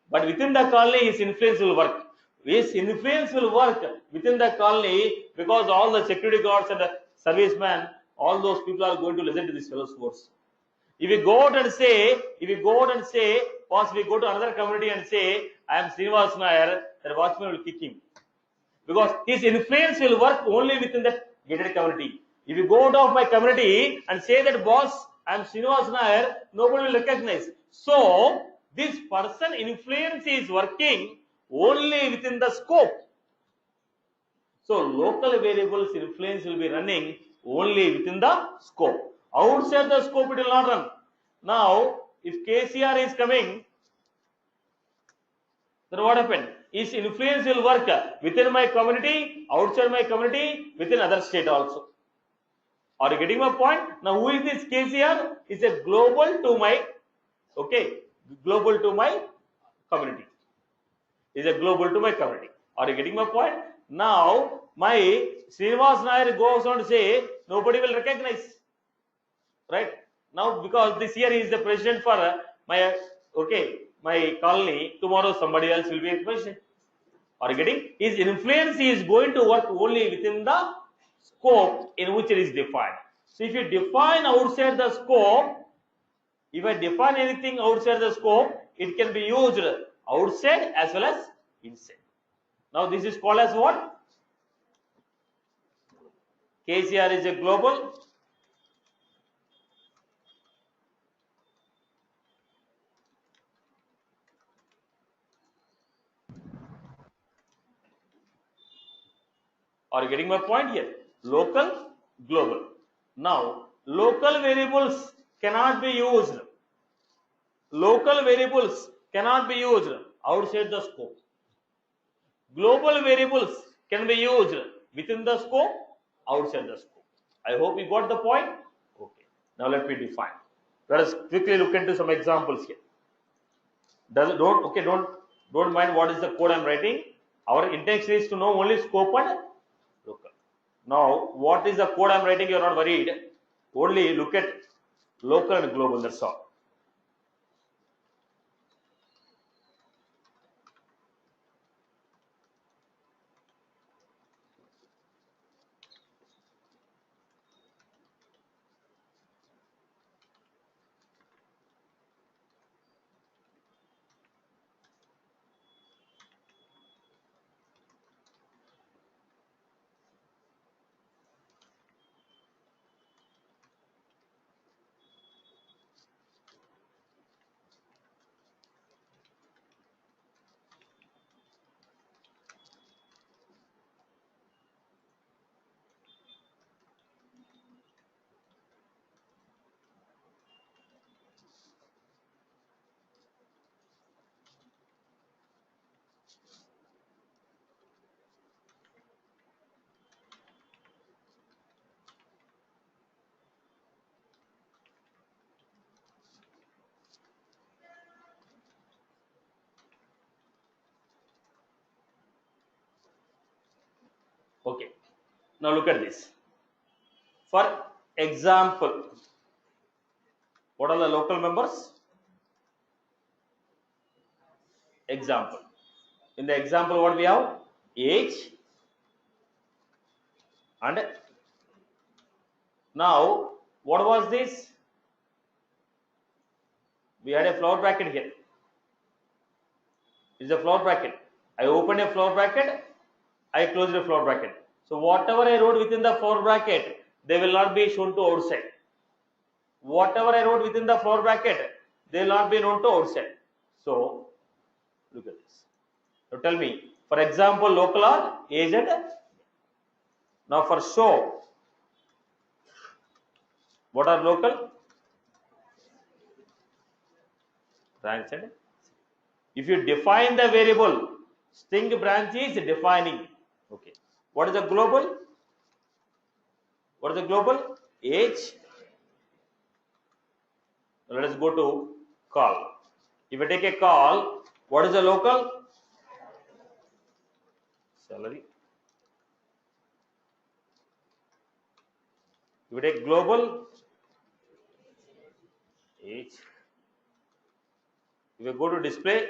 But within the colony, his influence will work. His influence will work within the colony, because all the security guards and the servicemen, all those people are going to listen to this fellow's words. If we go out and say, once we go to another community and say, I am Srinivas Nair, the watchman will kick him, because his influence will work only within that gated community. If you go out of my community and say that, boss, I am Srinivas Nair, nobody will recognize. So this person influence is working only within the scope. So local variables influence will be running only within the scope. Outside the scope it will not run. Now if KCR is coming, then what happened? His influence will work within my community, outside my community, within other state also. Are you getting my point? Now who is this KCR? Is a global to my, okay, global to my community. Is a global to my community. Are you getting my point? Now my Srinivas Nair goes on to say, nobody will recognize, right? Now because this year he is the president for my, okay, my colony, tomorrow somebody else will be a president. Are you getting? His influence is going to work only within the scope in which it is defined. So if you define outside the scope, if I define anything outside the scope, it can be used outside as well as inside. Now this is called as what? KCR is a global. Are you getting my point here? Local, global. Now local variables cannot be used. Local variables cannot be used outside the scope. Global variables can be used within the scope, outside the scope. I hope you got the point. Okay. Now let me define. Let us quickly look into some examples here. Don't mind what is the code I'm writing. Our intention is to know only scope and local. Now what is the code I'm writing? You're not worried. Only look at local and global. That's all. Okay. Now look at this. For example, what are the local members? Example. In the example, what we have? Age. And now, what was this? We had a flower bracket here. This is a flower bracket. I opened a flower bracket. I closed a flower bracket. So whatever I wrote within the flower bracket, they will not be shown to outside. Whatever I wrote within the flower bracket, they will not be known to outside. So look at this. Now tell me, for example, local or aged? Now for show, what are local? Branch and if you define the variable, string branch is defining. Okay. What is the global? What is the global? Age. Now let us go to call. If I take a call, what is the local? Salary. If we take global, age. If we go to display,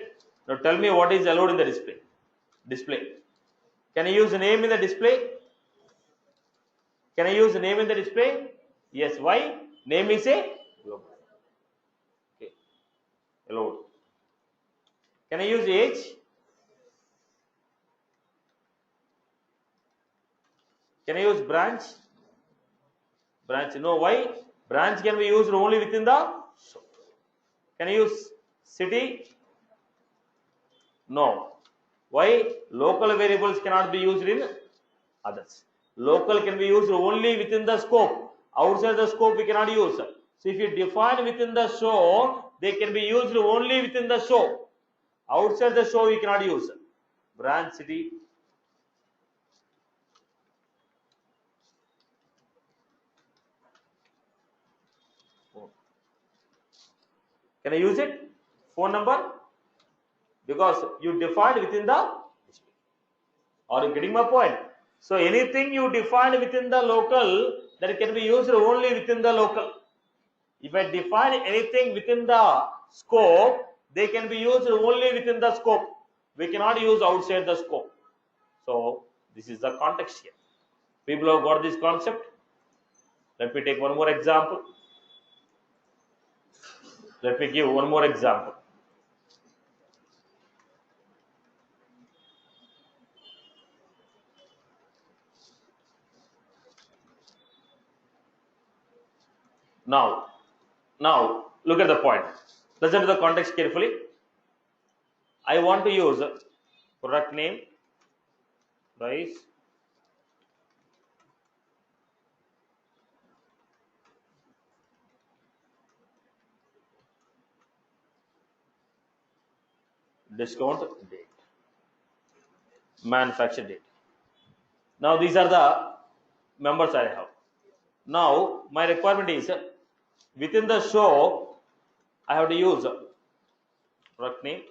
now tell me what is allowed in the display. Display. Can I use a name in the display? Can I use a name in the display? Yes. Why? Name is a global. Okay. Allowed. Can I use age? Can I use branch? Branch. No. Why? Branch can be used only within the show. Can I use city? No. Why? Local variables cannot be used in others. Local can be used only within the scope. Outside the scope we cannot use. So if you define within the show, they can be used only within the show. Outside the show we cannot use. Branch, city. Can I use it? Phone number? Because you defined within the display. Are you getting my point? So anything you define within the local, that can be used only within the local. If I define anything within the scope, they can be used only within the scope. We cannot use outside the scope. So this is the context here. People have got this concept. Let me take one more example. Let me give one more example. Now look at the point. Listen to the context carefully. I want to use product name, price, discount date, manufacture date. Now these are the members I have. Now my requirement is within the show I have to use product name.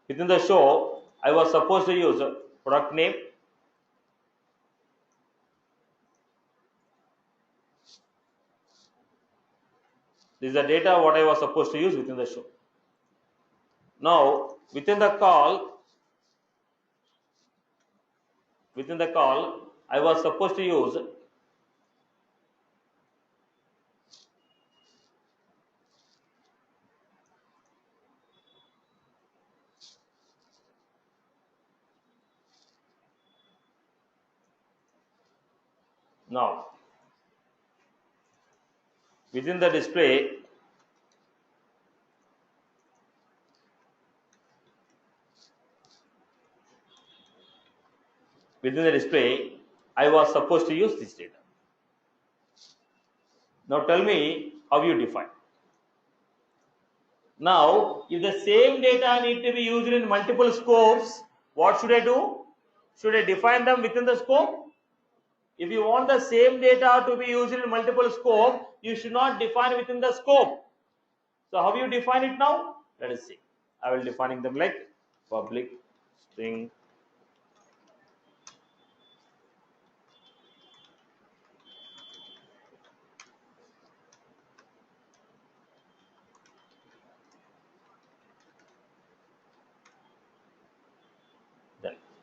Within the show I was supposed to use product name, this is the data what I was supposed to use within the show. Now within the call I was supposed to use now within the display I was supposed to use this data. Now tell me how you define. Now if the same data need to be used in multiple scopes, what should I do? Should I define them within the scope? If you want the same data to be used in multiple scope, you should not define within the scope. So how you define it now? Let us see. I will defining them like public string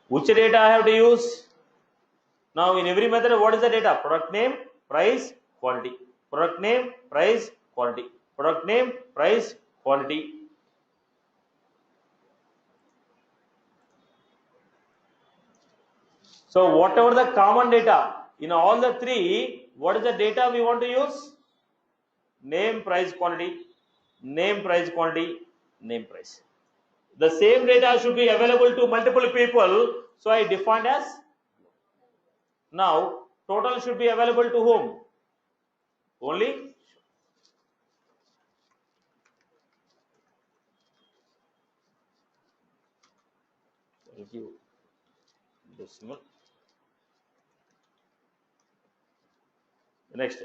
Which data I have to use? Now in every method, what is the data? Product name, price, quantity. Product name, price, quantity. Product name, price, quantity. So whatever the common data in all the three, what is the data we want to use? Name, price, quantity. Name, price, quantity. Name, price. The same data should be available to multiple people. So I defined as, now total should be available to whom? Only. Thank you. Decimal. Next,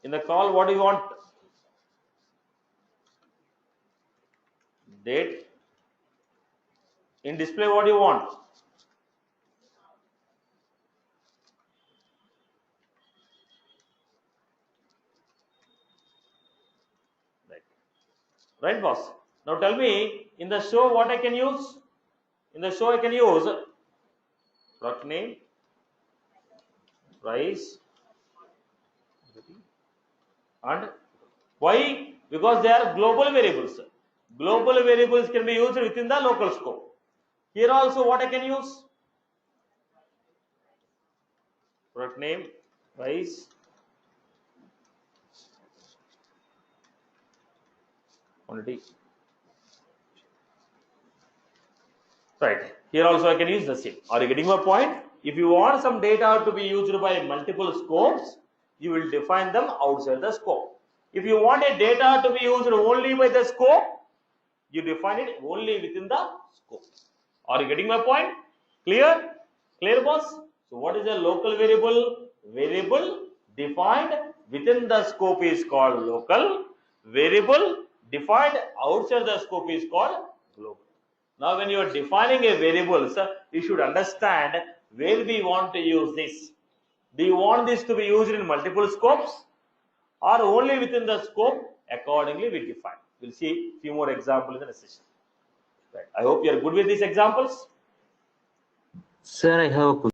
in the call, what do you want? Date. In display, what do you want? Right, boss? Now tell me, in the show, what I can use? In the show, I can use product name, price, and why? Because they are global variables. Global variables can be used within the local scope. Here also, what I can use? Product name, price, quantity. Right. Here also I can use the same. Are you getting my point? If you want some data to be used by multiple scopes, you will define them outside the scope. If you want a data to be used only by the scope, you define it only within the scope. Are you getting my point? Clear? Clear, boss? So what is a local variable? Variable defined within the scope is called local. Variable defined outside the scope is called global. Now when you are defining a variable, you should understand where we want to use this. Do you want this to be used in multiple scopes or only within the scope? Accordingly we define. We'll see a few more examples in a session. Right. I hope you are good with these examples. Sir, I have a question.